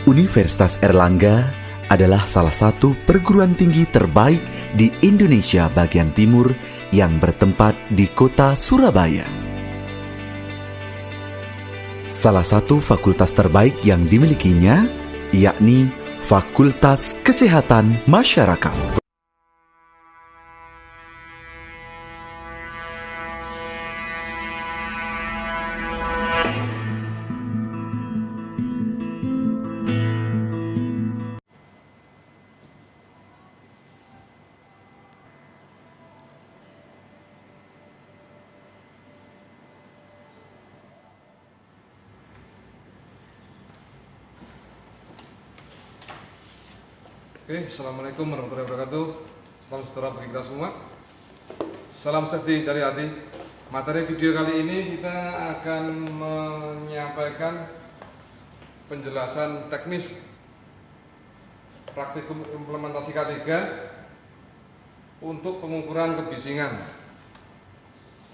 Universitas Airlangga adalah salah satu perguruan tinggi terbaik di Indonesia bagian timur yang bertempat di kota Surabaya. Salah satu fakultas terbaik yang dimilikinya yakni Fakultas Kesehatan Masyarakat. Oke, Assalamualaikum warahmatullahi wabarakatuh. Salam sejahtera bagi kita semua. Salam safety dari hati. Materi video kali ini kita akan menyampaikan penjelasan teknis praktikum implementasi K3 untuk pengukuran kebisingan.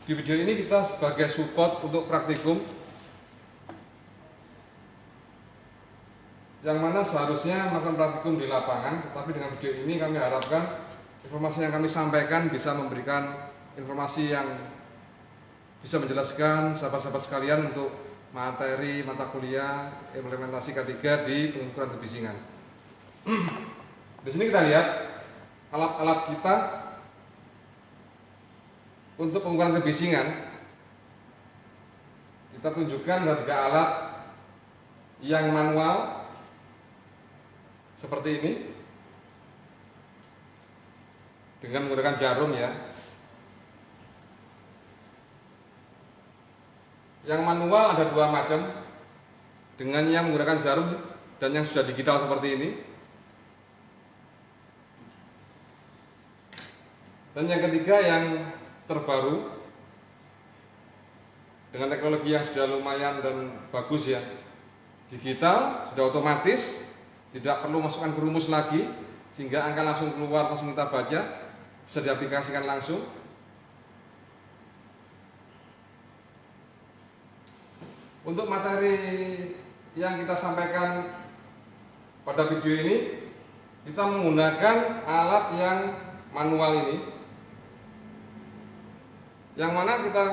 Di video ini kita sebagai support untuk praktikum yang mana seharusnya melakukan praktikum di lapangan, tetapi dengan video ini kami harapkan informasi yang kami sampaikan bisa memberikan informasi yang bisa menjelaskan sahabat-sahabat sekalian untuk materi mata kuliah implementasi K3 di pengukuran kebisingan. Di sini kita lihat alat-alat kita untuk pengukuran kebisingan. Kita tunjukkan ada 3 alat yang manual seperti ini dengan menggunakan jarum ya. Yang manual ada 2 macam, dengan yang menggunakan jarum dan yang sudah digital seperti ini. Dan yang ketiga yang terbaru dengan teknologi yang sudah lumayan dan bagus ya, digital, sudah otomatis, tidak perlu masukkan ke rumus lagi, sehingga angka langsung keluar, langsung kita baca, bisa diaplikasikan langsung. Untuk materi yang kita sampaikan pada video ini, kita menggunakan alat yang manual ini, yang mana kita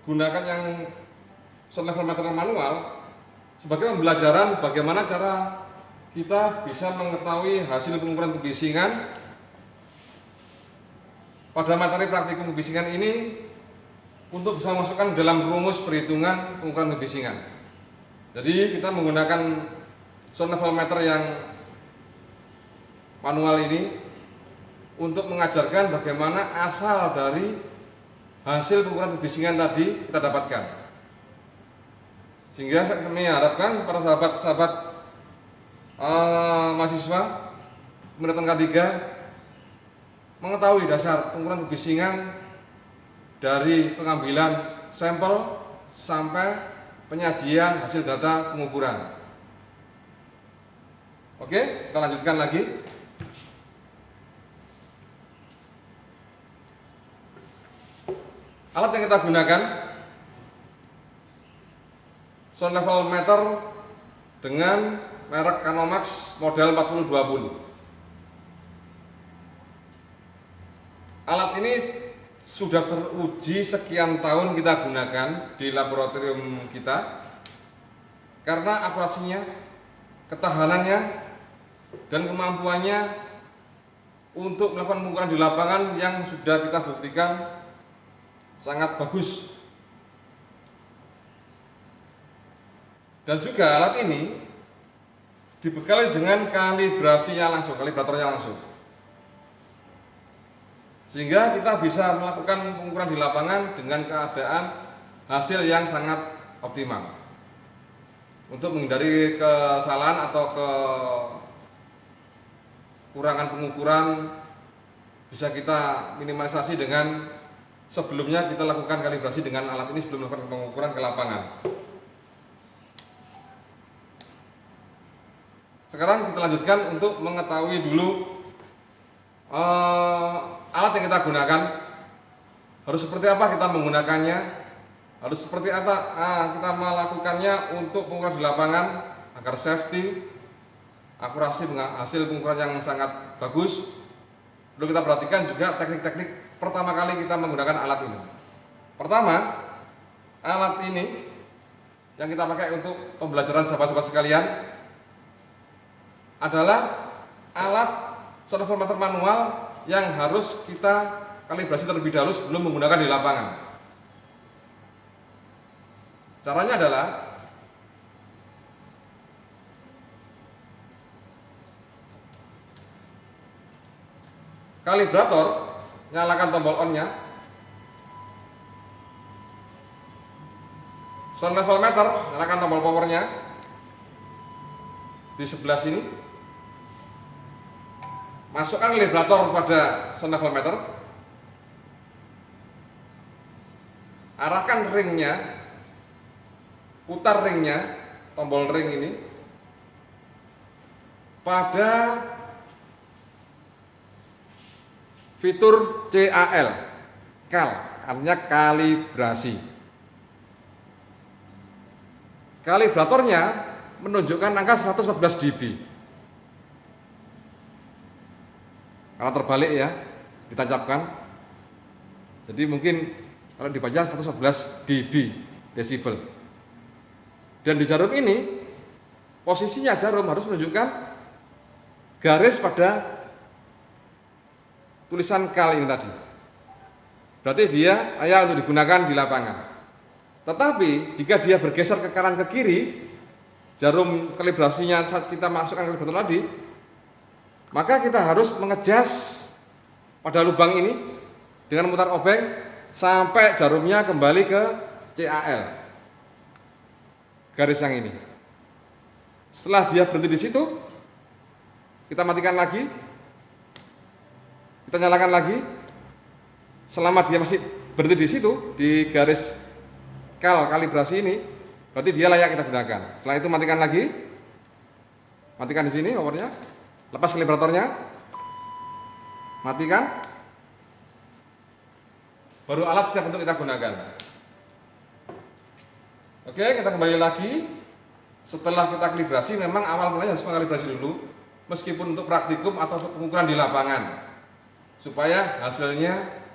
gunakan yang sound level meter manual sebagai pembelajaran bagaimana cara kita bisa mengetahui hasil pengukuran kebisingan pada materi praktikum kebisingan ini untuk bisa masukkan dalam rumus perhitungan pengukuran kebisingan. Jadi kita menggunakan sound level meter yang manual ini untuk mengajarkan bagaimana asal dari hasil pengukuran kebisingan tadi kita dapatkan. Sehingga kami harapkan para sahabat-sahabat mahasiswa pendidikan K3 mengetahui dasar pengukuran kebisingan dari pengambilan sampel sampai penyajian hasil data pengukuran. Oke, kita lanjutkan lagi. Alat yang kita gunakan sound level meter dengan merek Canomax model 4020. Alat ini sudah teruji sekian tahun kita gunakan di laboratorium kita karena akurasinya, ketahanannya, dan kemampuannya untuk melakukan pengukuran di lapangan yang sudah kita buktikan sangat bagus. Dan juga alat ini dibekali dengan kalibrasinya langsung, kalibratornya langsung, sehingga kita bisa melakukan pengukuran di lapangan dengan keadaan hasil yang sangat optimal. Untuk menghindari kesalahan atau kekurangan pengukuran bisa kita minimalisasi dengan sebelumnya kita lakukan kalibrasi dengan alat ini sebelum melakukan pengukuran ke lapangan. Sekarang kita lanjutkan untuk mengetahui dulu alat yang kita gunakan, harus seperti apa kita menggunakannya, harus seperti apa kita melakukannya untuk pengukuran di lapangan, agar safety, akurasi hasil pengukuran yang sangat bagus. Perlu kita perhatikan juga teknik-teknik pertama kali kita menggunakan alat ini. Pertama, alat ini yang kita pakai untuk pembelajaran sahabat-sahabat sekalian adalah alat sound level meter manual yang harus kita kalibrasi terlebih dahulu sebelum menggunakan di lapangan. Caranya adalah kalibrator, nyalakan tombol on-nya. Sound level meter, nyalakan tombol power-nya di sebelah sini. Masukkan kalibrator pada sound level meter. Arahkan ringnya, putar ringnya, tombol ring ini pada fitur CAL, artinya kalibrasi. Kalibratornya menunjukkan angka 114 dB. Kalau terbalik ya, ditancapkan. Jadi mungkin kalau dibaca 114 dB, desibel. Dan di jarum ini, posisinya jarum harus menunjukkan garis pada tulisan kal ini tadi. Berarti dia layak untuk digunakan di lapangan. Tetapi jika dia bergeser ke kanan ke kiri, jarum kalibrasinya saat kita masukkan kalibrator tadi, maka kita harus mengejas pada lubang ini dengan memutar obeng sampai jarumnya kembali ke CAL, garis yang ini. Setelah dia berhenti di situ, kita matikan lagi, kita nyalakan lagi. Selama dia masih berhenti di situ, di garis kalibrasi ini, berarti dia layak kita gunakan. Setelah itu matikan lagi, matikan di sini powernya, lepas kalibratornya, matikan, baru alat siap untuk kita gunakan. Oke, kita kembali lagi. Setelah kita kalibrasi, memang awal mulanya harus mengalibrasi dulu, meskipun untuk praktikum atau untuk pengukuran di lapangan, supaya hasilnya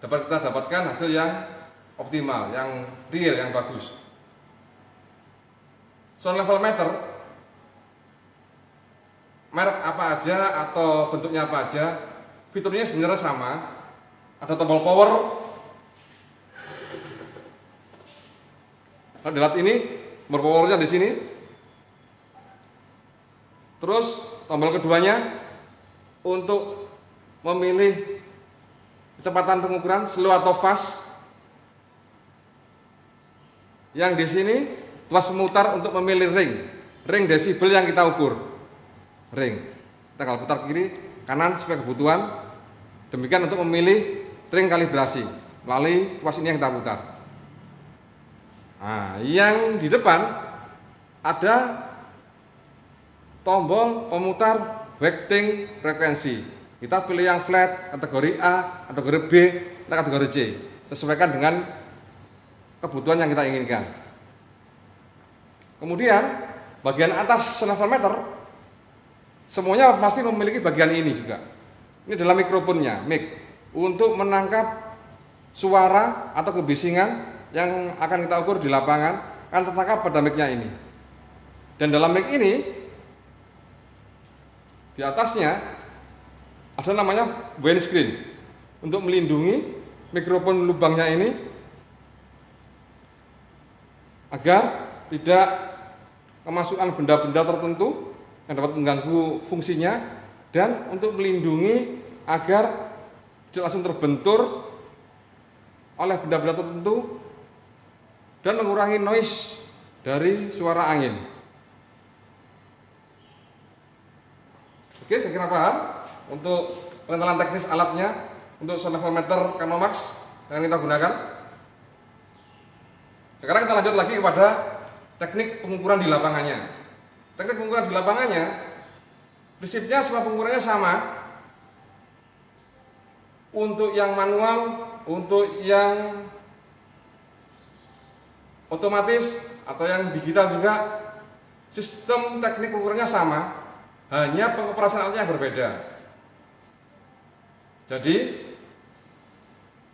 dapat kita dapatkan hasil yang optimal, yang real, yang bagus. Sound level meter, merek apa aja atau bentuknya apa aja, fiturnya sebenarnya sama. Ada tombol power. Nah, di alat ini tombol powernya di sini. Terus tombol keduanya untuk memilih kecepatan pengukuran slow atau fast. Yang di sini tuas pemutar untuk memilih ring desibel yang kita ukur. Ring. Kita kalau putar kiri, kanan sesuai kebutuhan. Demikian untuk memilih ring kalibrasi melalui tuas ini yang kita putar. Nah, yang di depan ada tombol pemutar weighting frekuensi. Kita pilih yang flat, kategori A, kategori B, atau kategori C. Sesuaikan dengan kebutuhan yang kita inginkan. Kemudian bagian atas sound level meter semuanya pasti memiliki bagian ini juga. Ini adalah mikrofonnya, mic, untuk menangkap suara atau kebisingan yang akan kita ukur di lapangan akan tertangkap pada mic-nya ini. Dan dalam mic ini di atasnya ada namanya windscreen untuk melindungi mikrofon lubangnya ini agar tidak kemasukan benda-benda tertentu yang dapat mengganggu fungsinya, dan untuk melindungi agar tidak langsung terbentur oleh benda-benda tertentu dan mengurangi noise dari suara angin. Oke, saya kira paham untuk pengenalan teknis alatnya untuk sound level meter Canomax yang kita gunakan. Sekarang kita lanjut lagi kepada teknik pengukuran di lapangannya. Teknik pengukuran di lapangannya, prinsipnya semua pengukurannya sama. Untuk yang manual, untuk yang otomatis atau yang digital juga sistem teknik pengukurannya sama, hanya pengoperasian alatnya yang berbeda. Jadi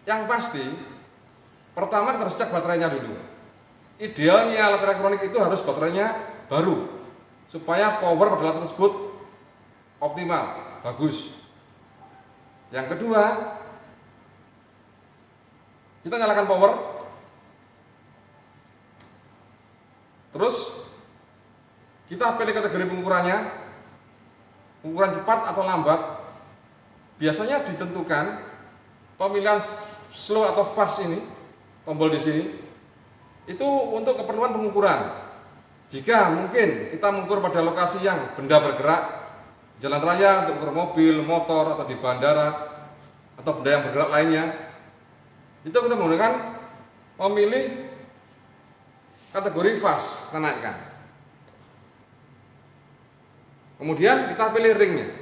yang pasti pertama kita harus cek baterainya dulu. Idealnya alat elektronik itu harus baterainya baru supaya power pada alat tersebut optimal, bagus. Yang kedua, kita nyalakan power, terus kita pilih kategori pengukurannya, pengukuran cepat atau lambat. Biasanya ditentukan pemilihan slow atau fast ini, tombol di sini, itu untuk keperluan pengukuran. Jika mungkin kita mengukur pada lokasi yang benda bergerak, jalan raya untuk mengukur mobil, motor, atau di bandara, atau benda yang bergerak lainnya, itu kita menggunakan memilih kategori fast, kita naikkan. Kemudian kita pilih ringnya.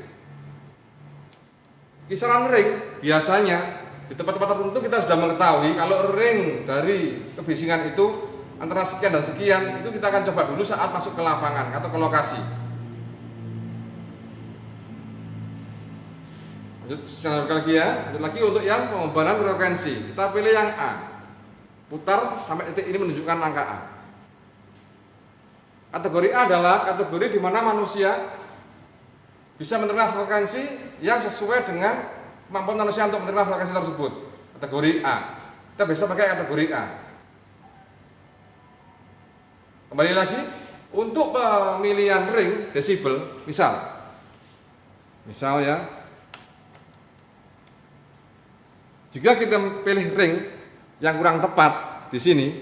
Kisaran ring biasanya di tempat-tempat tertentu kita sudah mengetahui kalau ring dari kebisingan itu antara sekian dan sekian, itu kita akan coba dulu saat masuk ke lapangan atau ke lokasi. Lanjut lagi ya, lanjut lagi untuk yang pengembangan frekuensi. Kita pilih yang A, putar sampai titik ini menunjukkan angka A. Kategori A adalah kategori di mana manusia bisa menerima frekuensi yang sesuai dengan kemampuan manusia untuk menerima frekuensi tersebut. Kategori A. Kita bisa pakai kategori A. Kembali lagi, untuk pemilihan ring desibel, misal ya, jika kita pilih ring yang kurang tepat di sini,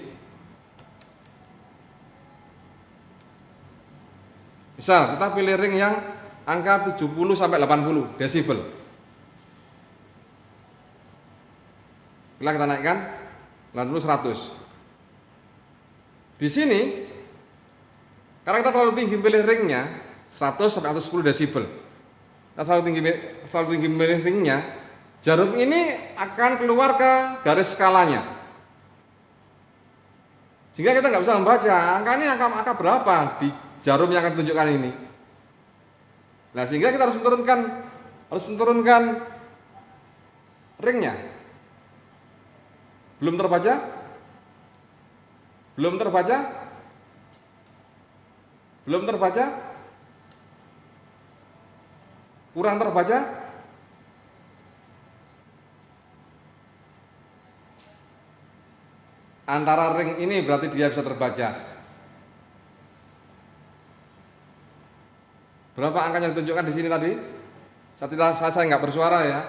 misal kita pilih ring yang angka 70 sampai 80 desibel. Bila kita naikkan 80 100. Di sini karena kita terlalu tinggi pilih ringnya 100 sampai 110 desibel. Kita terlalu tinggi pilih ringnya, jarum ini akan keluar ke garis skalanya. Sehingga kita nggak bisa membaca angka ini angka berapa di jarum yang akan ditunjukkan ini. Nah, sehingga kita harus menurunkan ringnya. Belum terbaca? Belum terbaca? Belum terbaca? Kurang terbaca? Antara ring ini berarti dia bisa terbaca. Berapa angkanya ditunjukkan di sini tadi? Saya nggak bersuara ya.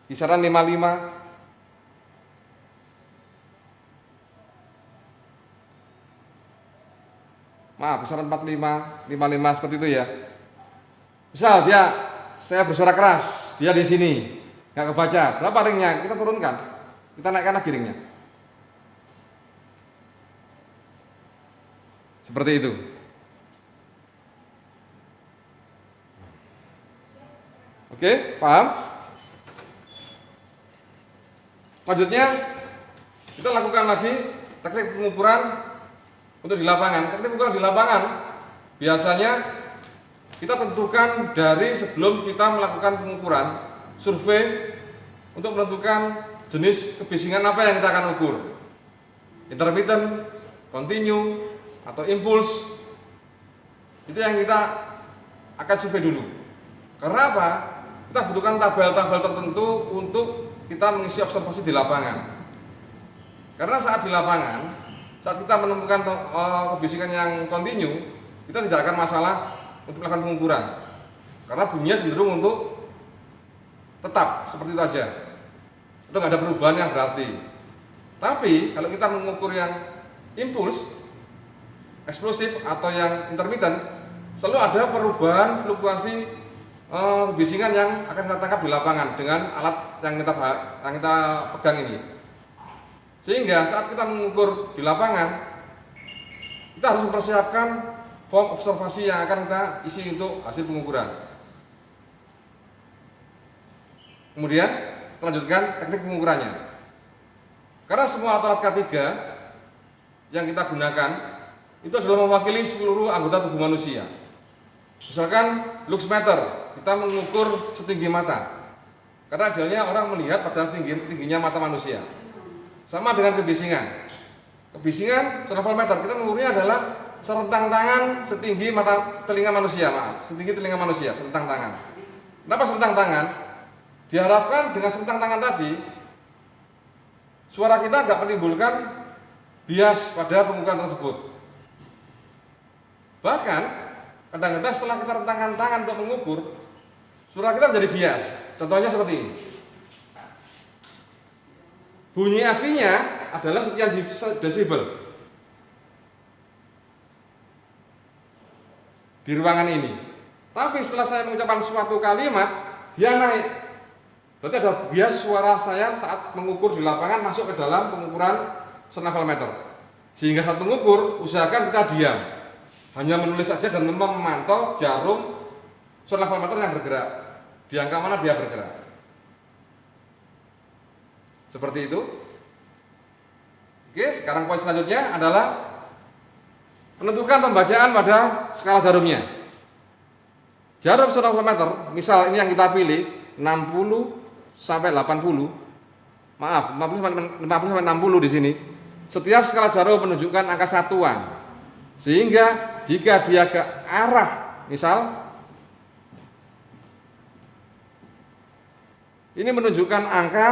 Kisaran 55. Maaf, kisaran 45, 55 seperti itu ya. Misal saya bersuara keras, dia di sini nggak kebaca. Berapa ringnya? Kita turunkan, kita naikkan lagi ringnya. Seperti itu. Oke, paham? Selanjutnya kita lakukan lagi teknik pengukuran untuk di lapangan. Teknik pengukuran di lapangan biasanya kita tentukan dari sebelum kita melakukan pengukuran, survei untuk menentukan jenis kebisingan apa yang kita akan ukur. Intermittent, continue, atau impuls. Itu yang kita akan survei dulu. Karena apa? Kita butuhkan tabel-tabel tertentu untuk kita mengisi observasi di lapangan. Karena saat di lapangan, saat kita menemukan kebisingan yang continue, kita tidak akan masalah untuk melakukan pengukuran. Karena bunyinya cenderung untuk tetap seperti itu aja. Itu nggak ada perubahan yang berarti. Tapi kalau kita mengukur yang impuls, eksplosif atau yang intermittent, selalu ada perubahan fluktuasi kebisingan yang akan kita tangkap di lapangan dengan alat yang kita pegang ini. Sehingga saat kita mengukur di lapangan, kita harus mempersiapkan form observasi yang akan kita isi untuk hasil pengukuran. Kemudian kita lanjutkan teknik pengukurannya. Karena semua alat-alat K3 yang kita gunakan itu adalah mewakili seluruh anggota tubuh manusia. Misalkan lux meter, kita mengukur setinggi mata. Karena idealnya orang melihat pada tingginya mata manusia. Sama dengan kebisingan. Kebisingan level meter, kita mengukurnya adalah serentang tangan setinggi telinga manusia, setinggi telinga manusia, serentang tangan. Kenapa serentang tangan? Diharapkan dengan serentang tangan tadi, suara kita agak menimbulkan bias pada pengukuran tersebut. Bahkan kadang-kadang setelah kita rentangkan tangan untuk mengukur, suara kita menjadi bias. Contohnya seperti ini. Bunyi aslinya adalah sekian desibel di ruangan ini. Tapi setelah saya mengucapkan suatu kalimat, dia naik. Berarti ada bias suara saya saat mengukur di lapangan masuk ke dalam pengukuran sound level meter. Sehingga saat mengukur, usahakan kita diam. Hanya menulis saja dan memantau jarum sound level meter yang bergerak. Di angka mana dia bergerak. Seperti itu. Oke, sekarang poin selanjutnya adalah menentukan pembacaan pada skala jarumnya. Jarum sound level meter, misal ini yang kita pilih 60 sampai 80. Maaf, 50 sampai 60 di sini. Setiap skala jarum menunjukkan angka satuan. Sehingga jika dia ke arah, misal ini menunjukkan angka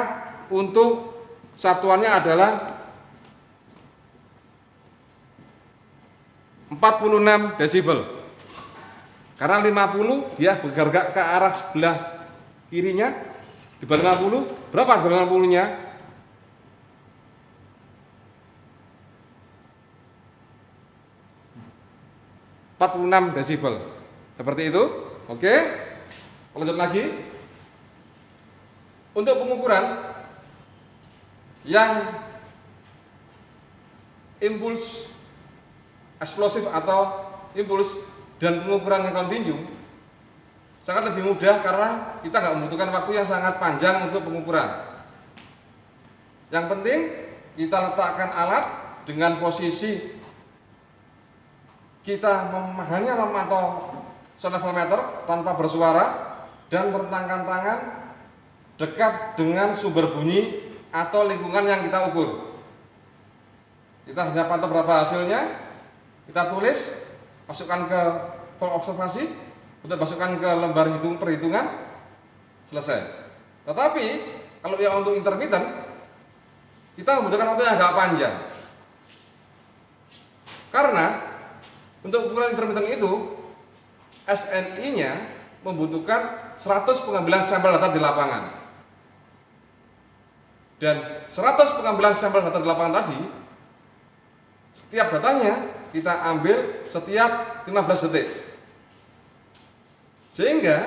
untuk satuannya adalah 46 desibel. Karena 50 dia bergerak ke arah sebelah kirinya, di bawah 50, berapa harga 50-nya? 46 desibel. Seperti itu. Oke. Lanjut lagi. Untuk pengukuran yang impuls eksplosif atau impuls dan pengukuran yang kontinu sangat lebih mudah karena kita nggak membutuhkan waktu yang sangat panjang untuk pengukuran. Yang penting kita letakkan alat dengan posisi kita hanya memantau sound level meter tanpa bersuara dan merentangkan tangan dekat dengan sumber bunyi atau lingkungan yang kita ukur. Kita hanya pantau berapa hasilnya, kita tulis, masukkan ke form observasi, untuk masukkan ke lembar perhitungan, selesai. Tetapi kalau yang untuk intermittent, kita membutuhkan waktu yang agak panjang. Karena untuk ukuran intermittent itu, SNI-nya membutuhkan 100 pengambilan sampel data di lapangan. Dan 100 pengambilan sampel data di lapangan tadi, setiap datanya kita ambil setiap 15 detik. Sehingga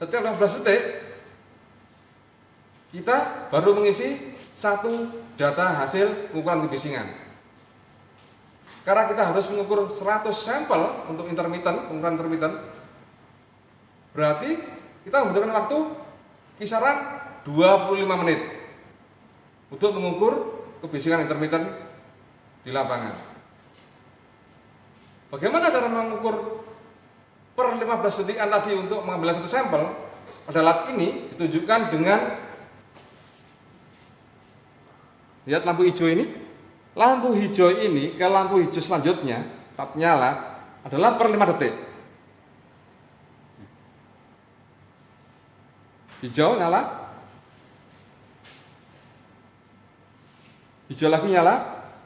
setiap 15 detik kita baru mengisi satu data hasil pengukuran kebisingan. Karena kita harus mengukur 100 sampel untuk pengukuran intermittent, berarti kita membutuhkan waktu kisaran 25 menit untuk mengukur kebisingan intermittent di lapangan. Bagaimana cara mengukur per 15 detikan tadi untuk mengambil satu sampel? Pada alat ini ditunjukkan dengan, lihat lampu hijau ini. Lampu hijau ini ke lampu hijau selanjutnya saat nyala adalah per 5 detik. Hijau nyala, hijau lagi nyala,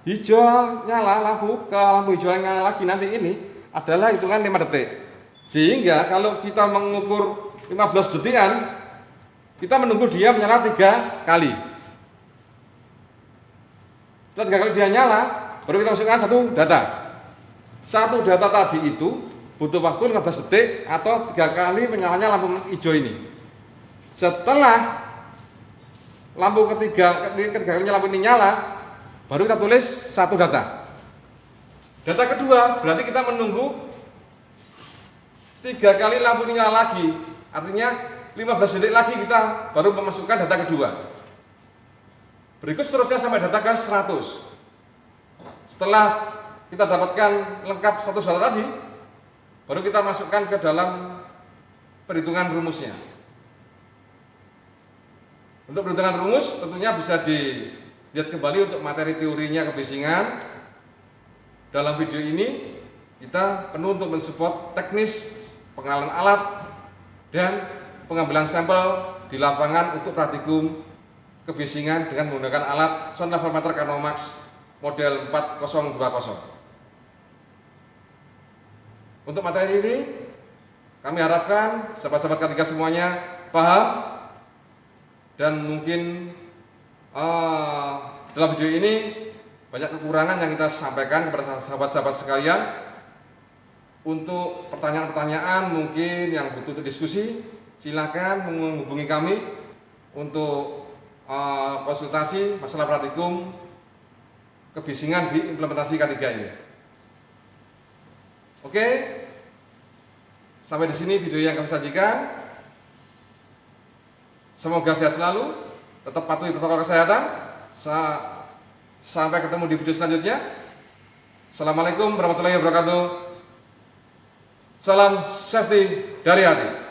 hijau nyala, lampu hijau yang nyala lagi, nanti ini adalah hitungan 5 detik. Sehingga kalau kita mengukur 15 detikan, kita menunggu dia menyala 3 kali. Setelah 3 kali dia nyala, baru kita masukkan satu data. Satu data tadi itu butuh waktu 15 detik atau 3 kali menyalanya lampu hijau ini. Setelah lampu ketiga kalinya lampu ini nyala, baru kita tulis satu data. Data kedua berarti kita menunggu 3 kali lampu ini nyala lagi. Artinya 15 detik lagi kita baru memasukkan data kedua. Berikut seterusnya sampai data ke 100. Setelah kita dapatkan lengkap status data tadi, baru kita masukkan ke dalam perhitungan rumusnya. Untuk perhitungan rumus tentunya bisa dilihat kembali untuk materi teorinya kebisingan. Dalam video ini kita penuh untuk mensupport teknis pengenalan alat dan pengambilan sampel di lapangan untuk praktikum kebisingan dengan menggunakan alat sound level meter Canomax model 4028. Untuk materi ini kami harapkan sahabat-sahabat K3 semuanya paham, dan mungkin dalam video ini banyak kekurangan yang kita sampaikan kepada sahabat-sahabat sekalian. Untuk pertanyaan-pertanyaan mungkin yang butuh untuk diskusi, silakan menghubungi kami untuk konsultasi masalah praktikum kebisingan di implementasi K3 ini. Oke, sampai di sini video yang kami sajikan. Semoga sehat selalu, tetap patuhi protokol kesehatan. Sampai ketemu di video selanjutnya. Assalamualaikum warahmatullahi wabarakatuh. Salam safety dari hati.